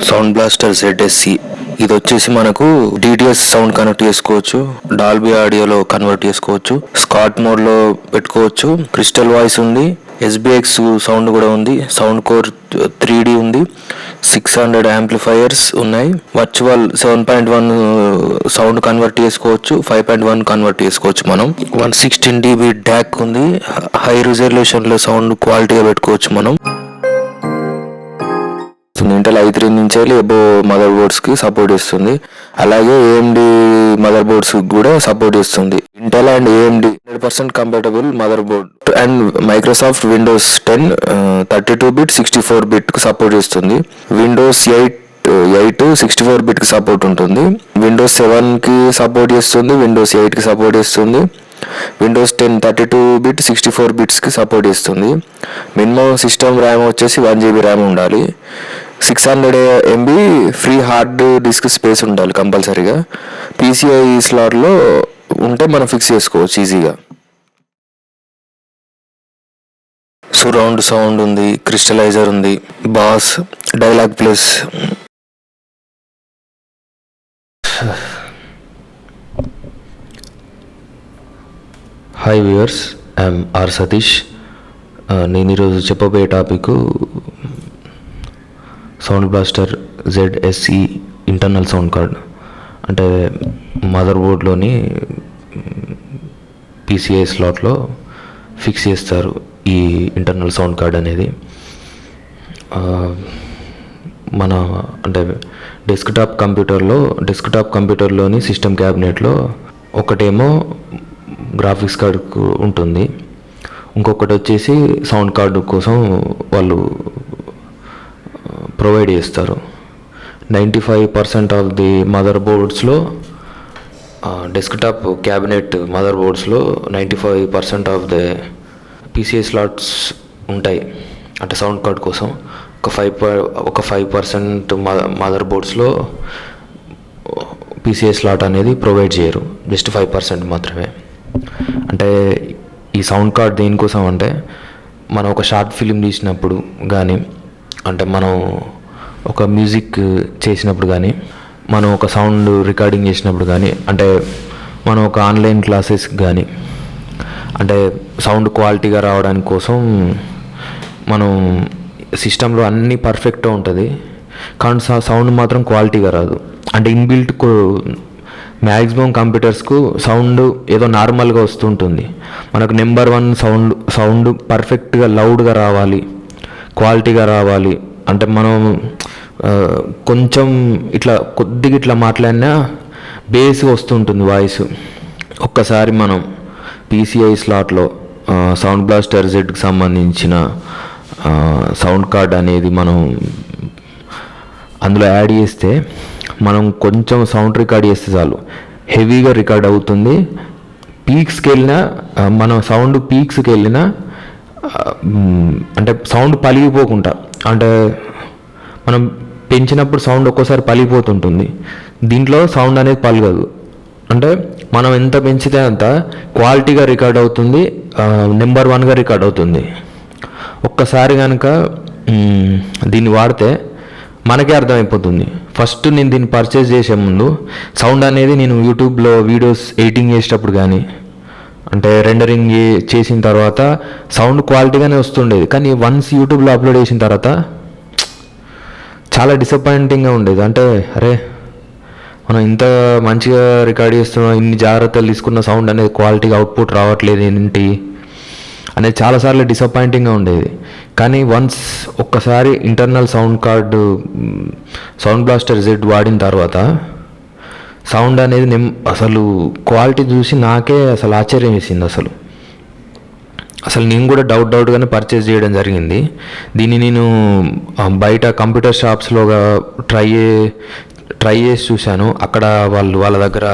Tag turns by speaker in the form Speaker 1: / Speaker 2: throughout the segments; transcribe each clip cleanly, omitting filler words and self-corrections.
Speaker 1: Sound blaster ZSE. ఇది వచ్చేసి మనకు DTS సౌండ్ కనెక్ట్ చేసుకోవచ్చు, డాల్బీ ఆడియోలో కన్వర్ట్ చేసుకోవచ్చు, స్కాట్ మోడ్లో పెట్టుకోవచ్చు, క్రిస్టల్ వాయిస్ ఉంది, SBX సౌండ్ కూడా ఉంది, సౌండ్ కోర్ 3D ఉంది, 600 యాంప్లిఫైయర్స్ ఉన్నాయి, వర్చువల్ 7.1 సౌండ్ కన్వర్ట్ చేసుకోవచ్చు, 5.1 కన్వర్ట్ చేసుకోవచ్చు. మనం 116 dB డాక్ ఉంది, హై రిజల్యూషన్లో సౌండ్ క్వాలిటీగా పెట్టుకోవచ్చు. మనం ఇంటెల్ i3 నుంచి ఎబో మదర్ బోర్డ్స్కి సపోర్ట్ ఇస్తుంది. అలాగే AMD మదర్ బోర్డ్స్ కూడా సపోర్ట్ ఇస్తుంది. Intel and AMD 100% compatible mother board. And Microsoft Windows 10 32-bit 64-bit కు సపోర్ట్ ఇస్తుంది. విండోస్ 8 64-bit కి సపోర్ట్ ఉంటుంది. విండోస్ 7కి సపోర్ట్ చేస్తుంది, విండోస్ 8కి సపోర్ట్ ఇస్తుంది. విండోస్ 10 32-bit 64-bits కి సపోర్ట్ ఇస్తుంది. మినిమం సిస్టమ్ ర్యామ్ వచ్చేసి 1 GB ర్యామ్ ఉండాలి. 600 MB free hard disk space ఉండాలి కంపల్సరీగా. PCI స్లాట్లో ఉంటే మనం ఫిక్స్ చేసుకోవచ్చు ఈజీగా. సరౌండ్ సౌండ్ ఉంది, క్రిస్టలైజర్ ఉంది, boss, dialog plus. Hi viewers, I'm R Satish. నేను ఈరోజు చెప్పబోయే topic sound blaster ZSE internal sound card. అంటే మదర్ బోర్డ్లోని PCI స్లాట్లో ఫిక్స్ చేస్తారు ఈ ఇంటర్నల్ సౌండ్ కార్డ్ అనేది. మన అంటే డెస్క్టాప్ కంప్యూటర్లోని సిస్టమ్ క్యాబినెట్లో ఒకటేమో గ్రాఫిక్స్ కార్డుకు ఉంటుంది, ఇంకొకటి వచ్చేసి సౌండ్ కార్డు కోసం వాళ్ళు ప్రొవైడ్ చేస్తారు. 95% ఆఫ్ ది మదర్ బోర్డ్స్లో, డెస్క్టాప్ క్యాబినెట్ మదర్ బోర్డ్స్లో 95% ఆఫ్ ది PCI స్లాట్స్ ఉంటాయి అంటే సౌండ్ కార్డ్ కోసం. ఒక 5% మదర్ బోర్డ్స్లో PCI స్లాట్ అనేది ప్రొవైడ్ చేయరు, జస్ట్ 5% మాత్రమే. అంటే ఈ సౌండ్ కార్డ్ దేనికోసం అంటే మనం ఒక షార్ట్ ఫిలిం తీసినప్పుడు కానీ, అంటే మనం ఒక మ్యూజిక్ చేసినప్పుడు కానీ, మనం ఒక సౌండ్ రికార్డింగ్ చేసినప్పుడు కానీ, అంటే మనం ఒక ఆన్లైన్ క్లాసెస్ కానీ, అంటే సౌండ్ క్వాలిటీగా రావడానికి కోసం మనం సిస్టంలో అన్నీ పర్ఫెక్ట్గా ఉంటుంది, కానీ సౌండ్ మాత్రం క్వాలిటీగా రాదు. అంటే ఇన్బిల్ట్ మ్యాక్సిమం కంప్యూటర్స్కు సౌండ్ ఏదో నార్మల్గా వస్తుంటుంది. మనకు నెంబర్ 1 సౌండ్ పర్ఫెక్ట్గా లౌడ్గా రావాలి, క్వాలిటీగా రావాలి అంటే మనం కొంచెం ఇట్లా కొద్దిగా ఇట్లా మాట్లాడినా బేస్ వస్తుంటుంది వాయిస్. ఒక్కసారి మనం PCI స్లాట్లో సౌండ్ బ్లాస్టర్ Zకి సంబంధించిన సౌండ్ కార్డ్ అనేది మనం అందులో యాడ్ చేస్తే, మనం కొంచెం సౌండ్ రికార్డ్ చేస్తే చాలు హెవీగా రికార్డ్ అవుతుంది. పీక్స్కి వెళ్ళినా, మనం సౌండ్ పీక్స్కి వెళ్ళినా అంటే సౌండ్ పలిగిపోకుండా, అంటే మనం పెంచినప్పుడు సౌండ్ ఒక్కోసారి పలిగిపోతుంటుంది, దీంట్లో సౌండ్ అనేది పలగదు. అంటే మనం ఎంత పెంచితే అంత క్వాలిటీగా రికార్డ్ అవుతుంది, నెంబర్ 1గా రికార్డ్ అవుతుంది. ఒక్కసారి కనుక దీన్ని వాడితే మనకే అర్థమైపోతుంది. ఫస్ట్ నేను దీన్ని పర్చేజ్ చేసే ముందు సౌండ్ అనేది నేను యూట్యూబ్లో వీడియోస్ ఎడిటింగ్ చేసేటప్పుడు కానీ, అంటే రెండరింగ్ చేసిన తర్వాత సౌండ్ క్వాలిటీగానే వస్తుండేది, కానీ వన్స్ యూట్యూబ్లో అప్లోడ్ చేసిన తర్వాత చాలా డిసప్పాయింటింగ్గా ఉండేది. అంటే అరే మనం ఇంత మంచిగా రికార్డ్ చేస్తున్నాం, ఇన్ని జాగ్రత్తలు తీసుకున్న సౌండ్ అనేది క్వాలిటీగా అవుట్పుట్ రావట్లేదు ఏంటి అనేది చాలాసార్లు డిసప్పాయింటింగ్గా ఉండేది. కానీ వన్స్ ఒక్కసారి internal sound card sound Blaster Z వాడిన తర్వాత సౌండ్ అనేది అసలు క్వాలిటీ చూసి నాకే అసలు ఆశ్చర్యం వేసింది. అసలు నేను కూడా డౌట్గానే పర్చేస్ చేయడం జరిగింది. దీన్ని నేను బయట కంప్యూటర్ షాప్స్లోగా ట్రై చేసి చూశాను. అక్కడ వాళ్ళ దగ్గర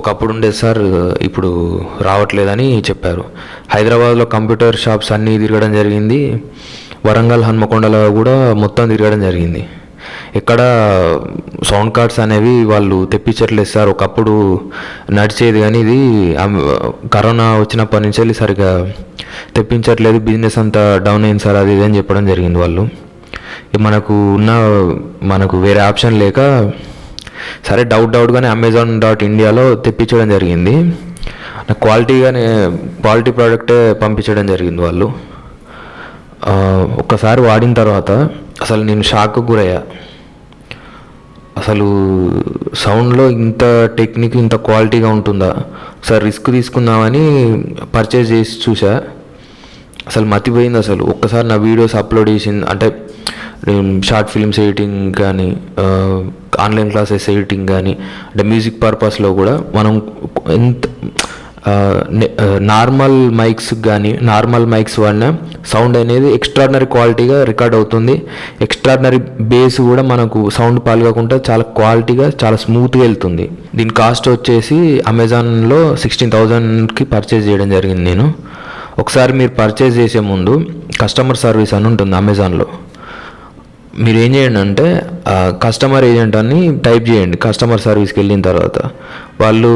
Speaker 1: ఒకప్పుడు ఉండేది సార్, ఇప్పుడు రావట్లేదని చెప్పారు. హైదరాబాద్లో కంప్యూటర్ షాప్స్ అన్నీ తిరగడం జరిగింది, వరంగల్ హన్మకొండలో కూడా మొత్తం తిరగడం జరిగింది. ఎక్కడ సౌండ్ కార్డ్స్ అనేవి వాళ్ళు తెప్పించట్లేదు సార్. ఒకప్పుడు నడిచేది, కానీ ఇది కరోనా వచ్చినప్పటి నుంచి వెళ్ళి సరిగా తెప్పించట్లేదు, బిజినెస్ అంతా డౌన్ అయింది సార్, అది ఇది అని చెప్పడం జరిగింది వాళ్ళు. మనకు వేరే ఆప్షన్ లేక సరే డౌట్గానే Amazon.Indiaలో తెప్పించడం జరిగింది. నాకు క్వాలిటీ ప్రోడక్టే పంపించడం జరిగింది వాళ్ళు. ఒక్కసారి వాడిన తర్వాత అసలు నేను షాక్కు గురయ్యా. అసలు సౌండ్లో ఇంత టెక్నిక్, ఇంత క్వాలిటీగా ఉంటుందా? ఒకసారి రిస్క్ తీసుకుందామని పర్చేజ్ చేసి చూసా. అసలు మతిపోయింది. అసలు ఒక్కసారి నా వీడియోస్ అప్లోడ్ చేసింది, అంటే షార్ట్ ఫిల్మ్స్ ఎడిటింగ్ కానీ, ఆన్లైన్ క్లాసెస్ ఎడిటింగ్ కానీ, అంటే మ్యూజిక్ పర్పస్లో కూడా మనం ఎంత నార్మల్ మైక్స్ వాడిన సౌండ్ అనేది ఎక్స్ట్రాడినరీ క్వాలిటీగా రికార్డ్ అవుతుంది. ఎక్స్ట్రాడినరీ బేస్ కూడా మనకు సౌండ్ పాల్గొకుండా చాలా క్వాలిటీగా, చాలా స్మూత్గా వెళ్తుంది. దీని కాస్ట్ వచ్చేసి అమెజాన్లో 16,000కి పర్చేజ్ చేయడం జరిగింది నేను. ఒకసారి మీరు పర్చేజ్ చేసే ముందు కస్టమర్ సర్వీస్ అని ఉంటుంది అమెజాన్లో. మీరు ఏం చేయండి అంటే కస్టమర్ ఏజెంట్ అని టైప్ చేయండి. కస్టమర్ సర్వీస్కి వెళ్ళిన తర్వాత వాళ్ళు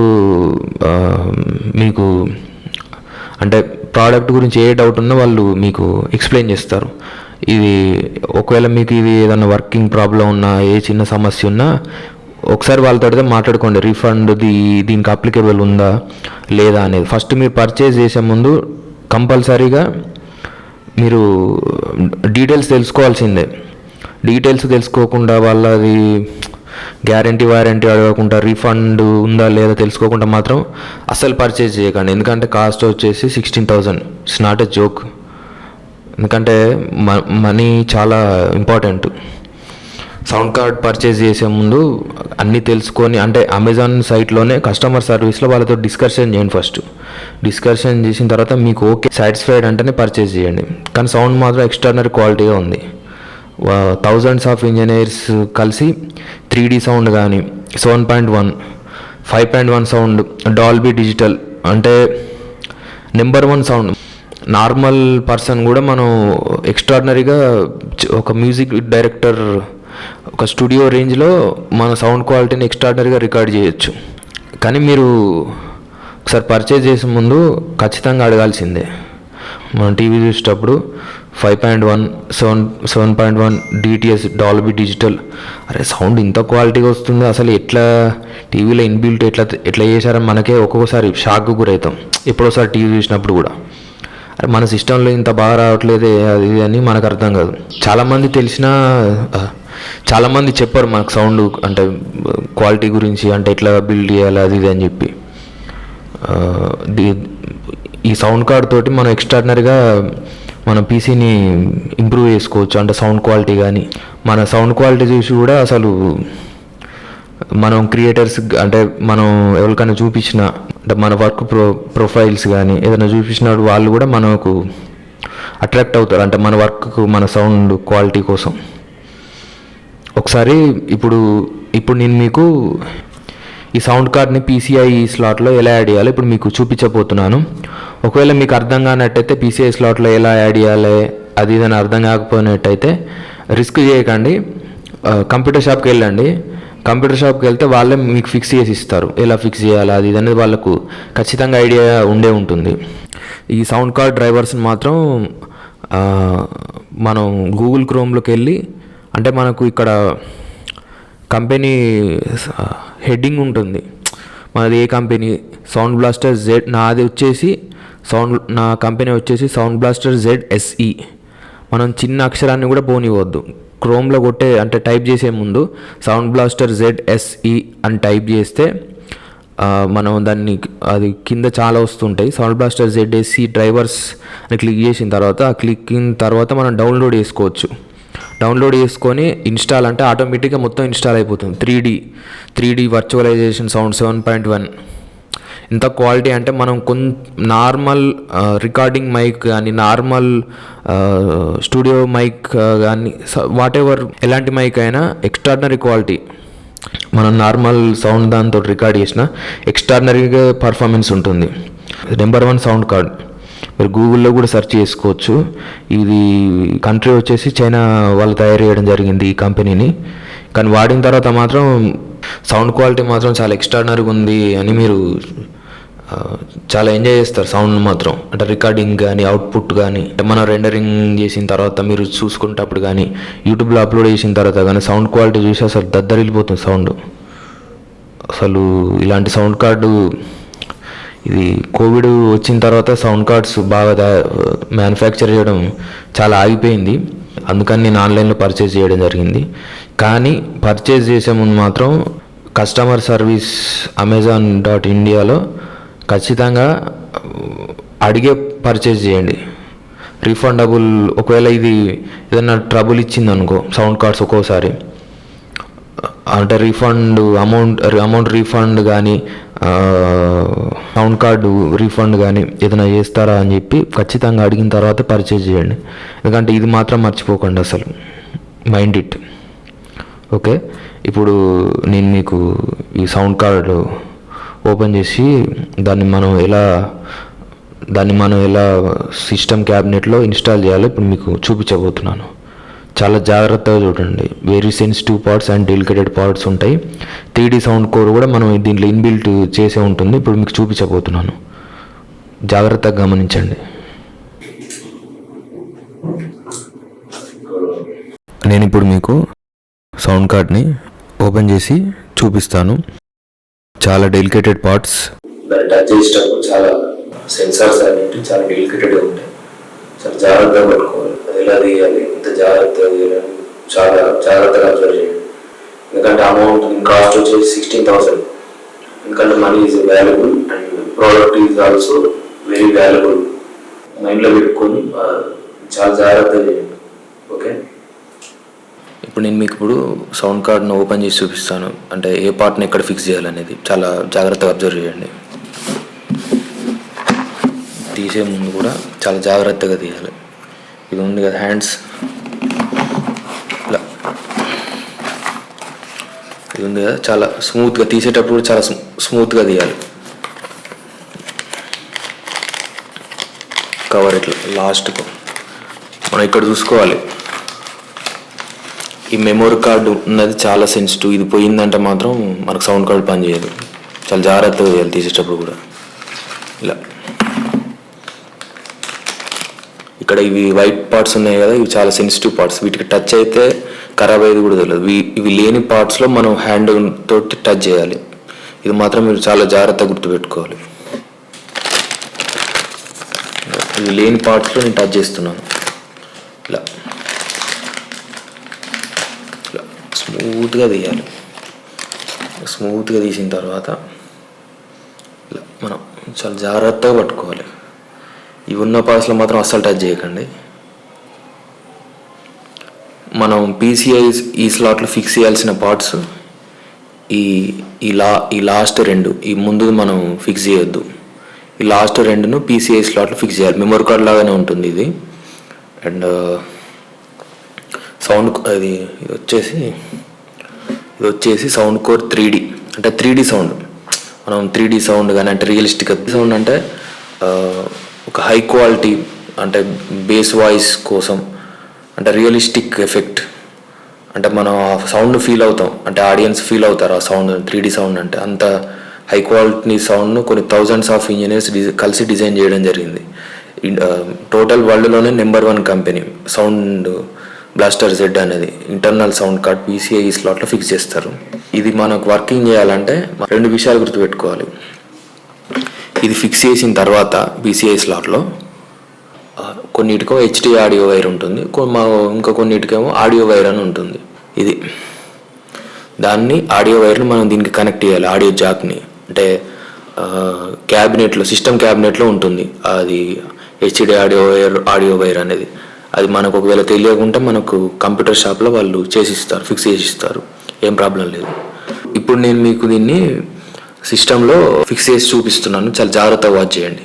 Speaker 1: మీకు అంటే ప్రోడక్ట్ గురించి ఏ డౌట్ ఉన్నా వాళ్ళు మీకు ఎక్స్ప్లెయిన్ చేస్తారు. ఒకవేళ మీకు ఇది ఏదైనా వర్కింగ్ ప్రాబ్లం ఉన్నా, ఏ చిన్న సమస్య ఉన్నా ఒకసారి వాళ్ళతో మాట్లాడుకోండి. రీఫండ్ దీనికి అప్లికేబుల్ ఉందా లేదా అనేది. ఫస్ట్ మీరు పర్చేజ్ చేసే ముందు కంపల్సరీగా మీరు డీటెయిల్స్ తెలుసుకోవాల్సిందే. డీటెయిల్స్ తెలుసుకోకుండా వాళ్ళది గ్యారంటీ వారంటీ అడగకుండా, రీఫండ్ ఉందా లేదా తెలుసుకోకుండా మాత్రం అస్సలు పర్చేజ్ చేయకండి. ఎందుకంటే కాస్ట్ వచ్చేసి 16,000. It's not a joke. ఎందుకంటే మనీ చాలా ఇంపార్టెంట్. సౌండ్ కార్డ్ పర్చేజ్ చేసే ముందు అన్నీ తెలుసుకొని, అంటే అమెజాన్ సైట్లోనే కస్టమర్ సర్వీస్లో వాళ్ళతో డిస్కషన్ చేయండి. ఫస్ట్ డిస్కషన్ చేసిన తర్వాత మీకు ఓకే సాటిస్ఫైడ్ అంటేనే పర్చేజ్ చేయండి. కానీ సౌండ్ మాత్రం ఎక్స్ట్రాడినరీ క్వాలిటీగా ఉంది. థౌజండ్స్ ఆఫ్ ఇంజనీర్స్ కలిసి 3D సౌండ్ కానీ, 7.1, 5.1 సౌండ్, డాల్బీ డిజిటల్, అంటే నెంబర్ 1 సౌండ్. నార్మల్ పర్సన్ కూడా మనం ఎక్స్ట్రాడినరీగా ఒక మ్యూజిక్ డైరెక్టర్ ఒక స్టూడియో రేంజ్లో మన సౌండ్ క్వాలిటీని ఎక్స్ట్రాడినరీగా రికార్డ్ చేయొచ్చు. కానీ మీరు ఒకసారి పర్చేజ్ చేసే ముందు ఖచ్చితంగా అడగాల్సిందే. మనం టీవీ చూసేటప్పుడు 5.1, 7.1 DTS, డాల్బీ డిజిటల్, అరే సౌండ్ ఇంత క్వాలిటీగా వస్తుంది, అసలు ఎట్లా టీవీలో ఇన్బిల్ట్ ఎట్లా చేశారని మనకే ఒక్కొక్కసారి షాక్కు గురవుతాం. ఎప్పుడోసారి టీవీ చూసినప్పుడు కూడా అరే మన సిస్టంలో ఇంత బాగా రావట్లేదే అది అని మనకు అర్థం కాదు. చాలామంది చెప్పారు మనకు సౌండ్ అంటే క్వాలిటీ గురించి, అంటే ఎట్లా బిల్డ్ చేయాలి అది ఇది అని చెప్పి. ఈ సౌండ్ కార్డ్ తోటి మనం ఎక్స్ట్రాడినరీగా మన పీసీని ఇంప్రూవ్ చేసుకోవచ్చు. అంటే సౌండ్ క్వాలిటీ కానీ, మన సౌండ్ క్వాలిటీ చూసి కూడా అసలు మనం క్రియేటర్స్, అంటే మనం ఎవరికైనా చూపించిన, అంటే మన వర్క్ ప్రొఫైల్స్ కానీ ఏదైనా చూపించినప్పుడు వాళ్ళు కూడా మనకు అట్రాక్ట్ అవుతారు, అంటే మన వర్క్కు, మన సౌండ్ క్వాలిటీ కోసం. ఒకసారి ఇప్పుడు నేను మీకు ఈ సౌండ్ కార్డ్ని PCI స్లాట్లో ఎలా యాడ్ చేయాలో ఇప్పుడు మీకు చూపించబోతున్నాను. ఒకవేళ మీకు అర్థం కానట్టయితే PCI స్లాట్లో ఎలా యాడ్ చేయాలి అది ఇదని అర్థం కాకపోయినట్టయితే రిస్క్ చేయకండి, కంప్యూటర్ షాప్కి వెళ్ళండి. కంప్యూటర్ షాప్కి వెళ్తే వాళ్ళే మీకు ఫిక్స్ చేసి ఇస్తారు. ఎలా ఫిక్స్ చేయాలి అది ఇది అనేది వాళ్ళకు ఖచ్చితంగా ఐడియా ఉంటుంది. ఈ సౌండ్ కార్డ్ డ్రైవర్స్ని మాత్రం మనం గూగుల్ క్రోమ్లోకి వెళ్ళి, అంటే మనకు ఇక్కడ కంపెనీ హెడ్డింగ్ ఉంటుంది, మనది ఏ కంపెనీ, సౌండ్ బ్లాస్టర్ Z, నా కంపెనీ వచ్చేసి సౌండ్ బ్లాస్టర్ ZSE. మనం చిన్న అక్షరాన్ని కూడా పోనివ్వద్దు. క్రోమ్లో అంటే టైప్ చేసే ముందు సౌండ్ బ్లాస్టర్ ZSE అని టైప్ చేస్తే మనం అది కింద చాలా వస్తుంటాయి. సౌండ్ బ్లాస్టర్ ZSE డ్రైవర్స్ అని క్లిక్ చేసిన తర్వాత మనం డౌన్లోడ్ చేసుకోవచ్చు. డౌన్లోడ్ చేసుకొని ఇన్స్టాల్ అంటే ఆటోమేటిక్గా మొత్తం ఇన్స్టాల్ అయిపోతుంది. 3D virtualisation sound 7.1. ఎంత క్వాలిటీ అంటే మనం నార్మల్ రికార్డింగ్ మైక్ కానీ, నార్మల్ స్టూడియో మైక్ కానీ, వాటెవర్ ఎలాంటి మైక్ అయినా ఎక్స్ట్రాడినరీ క్వాలిటీ. మనం నార్మల్ సౌండ్ దాంతో రికార్డ్ చేసిన ఎక్స్ట్రాడినరీగా పర్ఫార్మెన్స్ ఉంటుంది. Number 1 sound card. మీరు గూగుల్లో కూడా సెర్చ్ చేసుకోవచ్చు. ఇది కంట్రీ వచ్చేసి చైనా వాళ్ళు తయారు చేయడం జరిగింది ఈ కంపెనీని. కానీ వాడిన తర్వాత మాత్రం సౌండ్ క్వాలిటీ మాత్రం చాలా ఎక్స్ట్రాడినరీగా ఉంది అని మీరు చాలా ఎంజాయ్ చేస్తారు సౌండ్ మాత్రం. అంటే రికార్డింగ్ కానీ అవుట్పుట్ కానీ మనం రెండరింగ్ చేసిన తర్వాత మీరు చూసుకుంటప్పుడు కానీ యూట్యూబ్లో అప్లోడ్ చేసిన తర్వాత కానీ సౌండ్ క్వాలిటీ చూసి అసలు దద్దరిల్లిపోతుంది సౌండ్. అసలు ఇలాంటి సౌండ్ కార్డు ఇది కోవిడ్ వచ్చిన తర్వాత సౌండ్ కార్డ్స్ బాగా మ్యానుఫ్యాక్చర్ చేయడం చాలా ఆగిపోయింది. అందుకని నేను ఆన్లైన్లో పర్చేస్ చేయడం జరిగింది. కానీ పర్చేస్ చేసే ముందు మాత్రం కస్టమర్ సర్వీస్ amazon.indiaలో ఖచ్చితంగా అడిగే పర్చేస్ చేయండి. రీఫండబుల్, ఒకవేళ ఇది ఏదైనా ట్రబుల్ ఇచ్చింది అనుకో సౌండ్ కార్డ్స్ ఒక్కోసారి, అంటే అమౌంట్ రీఫండ్ కానీ సౌండ్ కార్డు రీఫండ్ కానీ ఏదైనా చేస్తారా అని చెప్పి ఖచ్చితంగా అడిగిన తర్వాత పర్చేజ్ చేయండి. ఎందుకంటే ఇది మాత్రం మర్చిపోకండి, అసలు మైండ్ ఇట్. ఓకే, ఇప్పుడు నేను మీకు ఈ సౌండ్ కార్డు ఓపెన్ చేసి దాన్ని మనం ఎలా సిస్టమ్ క్యాబినెట్లో ఇన్స్టాల్ చేయాలో ఇప్పుడు మీకు చూపించబోతున్నాను. చాలా జాగ్రత్తగా చూడండి. Very sensitive parts and delicated parts ఉంటాయి. 3D సౌండ్ కోర్ కూడా మనం దీంట్లో ఇన్బిల్ట్ చేసే ఉంటుంది. ఇప్పుడు మీకు చూపించబోతున్నాను, జాగ్రత్తగా గమనించండి. నేను ఇప్పుడు మీకు సౌండ్ కార్డ్ని ఓపెన్ చేసి చూపిస్తాను. చాలా డెలికేటెడ్ పార్ట్స్, దాన్ని టచ్ చేసేటప్పుడు చాలా సెన్సార్స్ అనేవి చాలా డెలికేటెడ్గా ఉంటాయి. చాలా జాగ్రత్తగా పట్టుకోవాలి. అది ఎలా తీయాలి, ఎంత జాగ్రత్తగా తీయాలి, చాలా జాగ్రత్తగా అబ్జర్వ్ చేయండి. ఎందుకంటే అమౌంట్ కాస్ట్ వచ్చేసి 16,000. ఎందుకంటే money is valuable and product is also very valuable. మైండ్లో పెట్టుకొని చాలా జాగ్రత్తగా చేయండి. ఓకే, ఇప్పుడు నేను మీకు సౌండ్ కార్డ్ను ఓపెన్ చేసి చూపిస్తాను. అంటే ఏ పార్ట్ని ఎక్కడ ఫిక్స్ చేయాలనేది చాలా జాగ్రత్తగా అబ్జర్వ్ చేయండి. తీసే ముందు కూడా చాలా జాగ్రత్తగా తీయాలి. ఇది ఉంది కదా హ్యాండ్స్, ఇలా ఇది ఉంది కదా, చాలా స్మూత్గా తీసేటప్పుడు కూడా చాలా స్మూత్గా తీయాలి. కవర్ ఇట్లా లాస్ట్కు మనం ఇక్కడ చూసుకోవాలి. ఈ మెమొరీ కార్డు ఉన్నది చాలా సెన్సిటివ్. ఇది పోయిందంటే మాత్రం మనకు సౌండ్ కార్డు పనిచేయదు. చాలా జాగ్రత్తగా తీయాలి తీసేటప్పుడు కూడా. ఇలా ఇక్కడ ఇవి వైట్ పార్ట్స్ ఉన్నాయి కదా, ఇవి చాలా సెన్సిటివ్ పార్ట్స్. వీటికి టచ్ అయితే ఖరాబ్ అయ్యేది కూడా తెలియదు. ఇవి లేని పార్ట్స్లో మనం హ్యాండ్ తోటి టచ్ చేయాలి. ఇది మాత్రం మీరు చాలా జాగ్రత్తగా గుర్తుపెట్టుకోవాలి. ఇవి లేని పార్ట్స్లో నేను టచ్ చేస్తున్నాను. ఇలా ఇలా స్మూత్గా తీయాలి. స్మూత్గా తీసిన తర్వాత ఇలా మనం చాలా జాగ్రత్తగా పట్టుకోవాలి. ఇవి ఉన్న పార్ట్స్లో మాత్రం అస్సలు టచ్ చేయకండి. మనం PCI ఈ స్లాట్లో ఫిక్స్ చేయాల్సిన పార్ట్స్ ఈ లాస్ట్ రెండు, ఈ ముందు మనం ఫిక్స్ చేయొద్దు. ఈ లాస్ట్ రెండును PCI స్లాట్లో ఫిక్స్ చేయాలి. మెమరీ కార్డ్ లాగానే ఉంటుంది ఇది. అండ్ సౌండ్ ఇది వచ్చేసి సౌండ్ కోర్ 3D, అంటే 3D సౌండ్. మనం 3D సౌండ్ కానీ అంటే రియలిస్టిక్ సౌండ్ అంటే ఒక హై క్వాలిటీ అంటే బేస్ వాయిస్ కోసం, అంటే రియలిస్టిక్ ఎఫెక్ట్, అంటే మనం ఆ సౌండ్ ఫీల్ అవుతాం, అంటే ఆడియన్స్ ఫీల్ అవుతారు ఆ సౌండ్. 3D సౌండ్ అంటే అంత హై క్వాలిటీ సౌండ్ను కొన్ని థౌజండ్స్ ఆఫ్ ఇంజనీర్స్ కలిసి డిజైన్ చేయడం జరిగింది. టోటల్ వరల్డ్లోనే number 1 company Sound Blaster Z అనేది ఇంటర్నల్ సౌండ్ కార్డ్ PCI స్లాట్లో ఫిక్స్ చేస్తారు. ఇది మనకు వర్కింగ్ చేయాలంటే 2 విషయాలు గుర్తుపెట్టుకోవాలి. ఇది ఫిక్స్ చేసిన తర్వాత PCI స్లాట్లో కొన్నిటికో HD ఆడియో వైర్ ఉంటుంది, ఇంకా కొన్నిటికేమో ఆడియో వైర్ అని ఉంటుంది. ఇది దాన్ని ఆడియో వైర్ని మనం దీనికి కనెక్ట్ చేయాలి. ఆడియో జాక్ని అంటే క్యాబినెట్లో, సిస్టమ్ క్యాబినెట్లో ఉంటుంది అది HD ఆడియో వైర్ అనేది. అది మనకు ఒకవేళ తెలియకుంటే మనకు కంప్యూటర్ షాప్లో వాళ్ళు చేసిస్తారు, ఫిక్స్ చేసిస్తారు, ఏం ప్రాబ్లం లేదు. ఇప్పుడు నేను మీకు దీన్ని సిస్టంలో ఫిక్స్ చేసి చూపిస్తున్నాను. చాలా జాగ్రత్తగా వాచ్ చేయండి.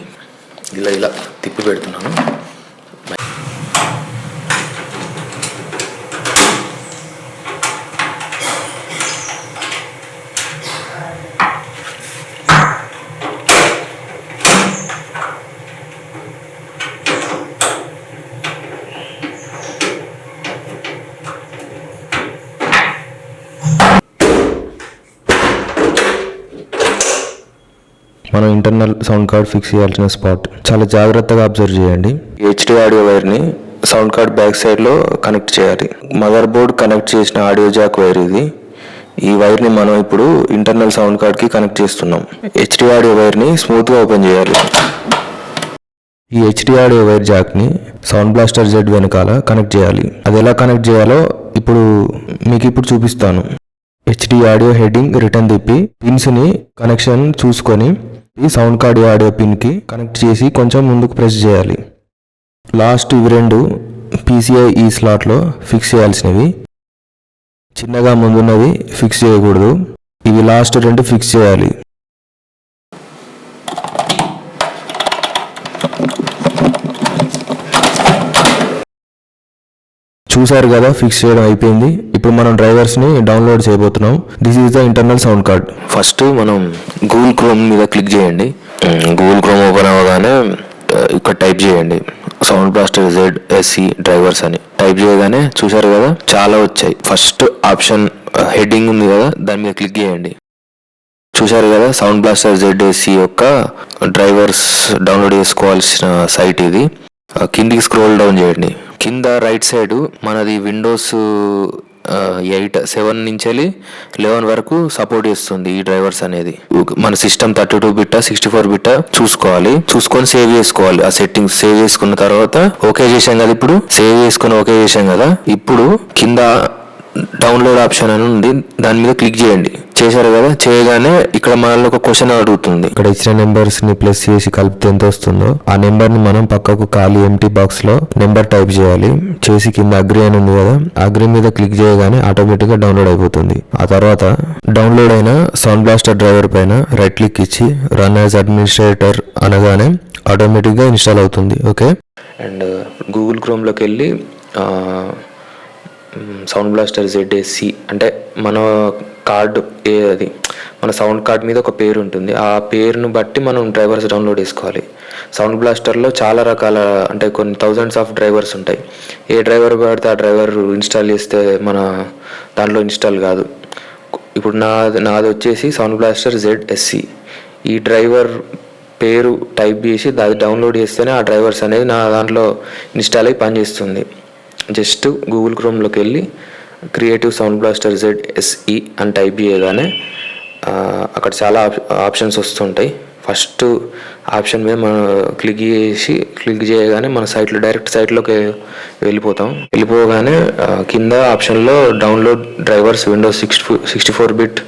Speaker 1: ఇలా తిప్పి పెడుతున్నాను. మనం ఇంటర్నల్ సౌండ్ కార్డ్ ఫిక్స్ చేయాల్సిన స్పాట్. చాలా జాగ్రత్తగా అబ్జర్వ్ చేయండి. హెచ్డి ఆడియో వైర్ని సౌండ్ కార్డ్ బ్యాక్ సైడ్లో కనెక్ట్ చేయాలి. మదర్ బోర్డ్ కనెక్ట్ చేసిన ఆడియో జాక్ వైర్ ఇది. ఈ వైర్ని మనం ఇప్పుడు ఇంటర్నల్ సౌండ్ కార్డ్కి కనెక్ట్ చేస్తున్నాం. హెచ్డి ఆడియో వైర్ని స్మూత్గా ఓపెన్ చేయాలి. ఈ హెచ్డి ఆడియో వైర్ జాక్ని సౌండ్ బ్లాస్టర్ జెడ్ వెనకాల కనెక్ట్ చేయాలి. అది ఎలా కనెక్ట్ చేయాలో మీకు చూపిస్తాను. హెచ్డి ఆడియో హెడ్డింగ్ రిటర్న్ తిప్పి పిన్స్ని కనెక్షన్ చూసుకొని ఈ సౌండ్ కార్డ్ ఆడియో పిన్కి కనెక్ట్ చేసి కొంచెం ముందుకు ప్రెస్ చేయాలి. లాస్ట్ ఇవి రెండు PCI ఈ స్లాట్లో ఫిక్స్ చేయాల్సినవి. చిన్నగా ముందున్నవి ఫిక్స్ చేయకూడదు. ఇవి లాస్ట్ రెండు ఫిక్స్ చేయాలి. చూసారు కదా, ఫిక్స్ చేయడం అయిపోయింది. ఇప్పుడు మనం డ్రైవర్స్ని డౌన్లోడ్ చేయబోతున్నాం. This is the internal sound card. First మనం గూగుల్ క్రోమ్ మీద క్లిక్ చేయండి. గూగుల్ క్రోమ్ ఓపెన్ అవ్వగానే ఇక్కడ టైప్ చేయండి సౌండ్ బ్లాస్టర్ ZSE డ్రైవర్స్ అని. టైప్ చేయగానే చూసారు కదా చాలా వచ్చాయి. ఫస్ట్ ఆప్షన్ హెడ్డింగ్ ఉంది కదా, దాని మీద క్లిక్ చేయండి. చూసారు కదా సౌండ్ బ్లాస్టర్ ZSE యొక్క డ్రైవర్స్ డౌన్లోడ్ చేసుకోవాల్సిన సైట్ ఇది. కిందికి స్క్రోల్ డౌన్ చేయండి. కింద రైట్ సైడ్ మనది విండోస్ 7 నుంచి 11 వరకు సపోర్ట్ చేస్తుంది ఈ డ్రైవర్స్ అనేది. మన సిస్టమ్ 32 బిట్ 64 బిట్ చూసుకొని సేవ్ చేసుకోవాలి. ఆ సెట్టింగ్స్ సేవ్ చేసుకున్న తర్వాత ఓకే చేసాం కదా. ఇప్పుడు సేవ్ చేసుకుని ఓకే చేసాం కదా. ఇప్పుడు కింద డౌన్లోడ్ ఆప్షన్ అని ఉంది, దాని మీద క్లిక్ చేయండి. చేశారు కదా, చేయగానే ఇక్కడ మనల్ని ఒక క్వశ్చన్ అడుగుతుంది. ఇక్కడ ఇచ్చిన నెంబర్స్ ని ప్లస్ చేసి కలిపితే ఎంత వస్తుందో ఆ నెంబర్ ని మనం పక్కకు ఖాళీ ఎంటీ బాక్స్ లో నెంబర్ టైప్ చేయాలి. చేసి కింద అగ్రి అని ఉంది కదా, అగ్రి మీద క్లిక్ చేయగానే ఆటోమేటిక్ గా డౌన్లోడ్ అయిపోతుంది. ఆ తర్వాత డౌన్లోడ్ అయిన సౌండ్ బ్లాస్టర్ డ్రైవర్ పైన రైట్ క్లిక్ ఇచ్చి రన్ యాజ్ అడ్మినిస్ట్రేటర్ అనగానే ఆటోమేటిక్ గా ఇన్స్టాల్ అవుతుంది. ఓకే. అండ్ గూగుల్ క్రోమ్ లోకి వెళ్ళి సౌండ్ బ్లాస్టర్ ZSE అంటే మన కార్డు అది మన సౌండ్ కార్డ్ మీద ఒక పేరు ఉంటుంది. ఆ పేరును బట్టి మనం డ్రైవర్స్ డౌన్లోడ్ చేసుకోవాలి. సౌండ్ బ్లాస్టర్లో చాలా రకాల అంటే కొన్ని థౌజండ్స్ ఆఫ్ డ్రైవర్స్ ఉంటాయి. ఏ డ్రైవర్ పడితే ఆ డ్రైవర్ ఇన్స్టాల్ చేస్తే మన దాంట్లో ఇన్స్టాల్ కాదు. ఇప్పుడు నాది వచ్చేసి సౌండ్ బ్లాస్టర్ ZSE. ఈ డ్రైవర్ పేరు టైప్ చేసి అది డౌన్లోడ్ చేస్తేనే ఆ డ్రైవర్స్ అనేది నా దాంట్లో ఇన్స్టాల్ అయ్యి పనిచేస్తుంది. జస్ట్ గూగుల్ క్రోమ్లోకి వెళ్ళి క్రియేటివ్ సౌండ్ బ్లాస్టర్ ZSE అని టైప్ చేయగానే అక్కడ చాలా ఆప్షన్స్ వస్తుంటాయి. ఫస్ట్ ఆప్షన్ మీద మనం క్లిక్ చేయగానే మన డైరెక్ట్ సైట్లోకి వెళ్ళిపోగానే కింద ఆప్షన్లో download drivers Windows 64 bit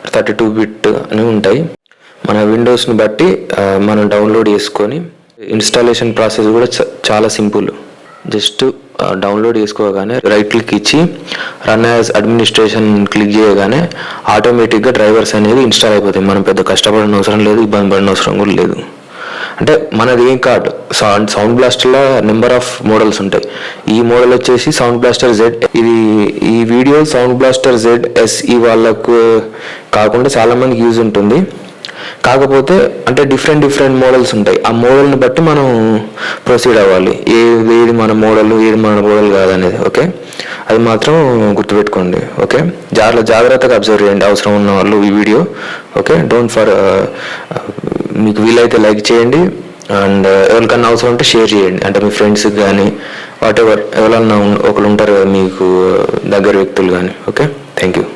Speaker 1: 32 bit అని ఉంటాయి. మన విండోస్ని బట్టి మనం డౌన్లోడ్ చేసుకొని ఇన్స్టాలేషన్ ప్రాసెస్ కూడా చాలా సింపుల్. జస్ట్ డౌన్లోడ్ చేసుకోగానే రైట్ క్లిక్ ఇచ్చి రన్ యాజ్ అడ్మినిస్ట్రేషన్ క్లిక్ చేయగానే ఆటోమేటిక్గా డ్రైవర్స్ అనేది ఇన్స్టాల్ అయిపోతాయి. మనం పెద్ద కష్టపడిన అవసరం లేదు, ఇబ్బంది పడిన అవసరం కూడా లేదు. అంటే మనది ఏం కార్డ్ సౌండ్ బ్లాస్టర్లో నెంబర్ ఆఫ్ మోడల్స్ ఉంటాయి. ఈ మోడల్ వచ్చేసి సౌండ్ బ్లాస్టర్ ఈ వీడియో సౌండ్ బ్లాస్టర్ ZSE వాళ్ళకు కాకుండా చాలామందికి యూజ్ ఉంటుంది. కాకపోతే అంటే డిఫరెంట్ మోడల్స్ ఉంటాయి. ఆ మోడల్ని బట్టి మనం ప్రొసీడ్ అవ్వాలి. ఏది మన మోడల్ ఏది మన మోడల్ కాదనేది. ఓకే, అది మాత్రం గుర్తుపెట్టుకోండి. ఓకే, జాగ్రత్తగా అబ్జర్వ్ చేయండి అవసరం ఉన్న వాళ్ళు ఈ వీడియో. ఓకే, మీకు వీలైతే లైక్ చేయండి. అండ్ ఎవరికన్నా అవసరం ఉంటే షేర్ చేయండి. అంటే మీ ఫ్రెండ్స్కి కానీ ఎవరన్నా ఒకరు ఉంటారు కదా మీకు దగ్గర వ్యక్తులు కానీ. Okay, thank you.